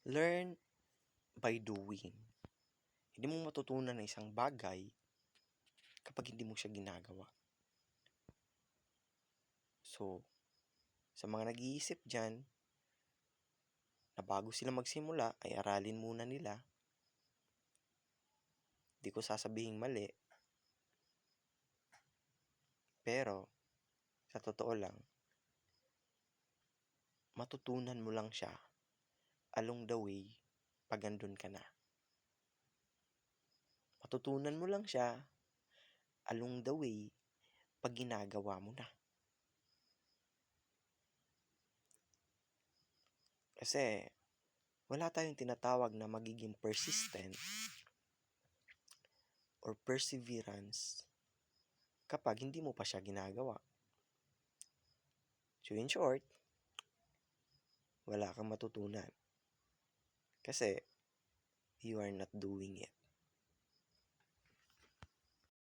Learn by doing. Hindi mo matutunan ng isang bagay kapag hindi mo siya ginagawa. So, sa mga nag-iisip dyan na bago sila magsimula ay aralin muna nila. Di ko sasabihing mali. Pero, sa totoo lang, matutunan mo lang siya along the way pag andun ka na. Matutunan mo lang siya along the way pag ginagawa mo na. Kasi, wala tayong tinatawag na magiging persistent or perseverance kapag hindi mo pa siya ginagawa. So in short, wala kang matutunan kasi you are not doing it.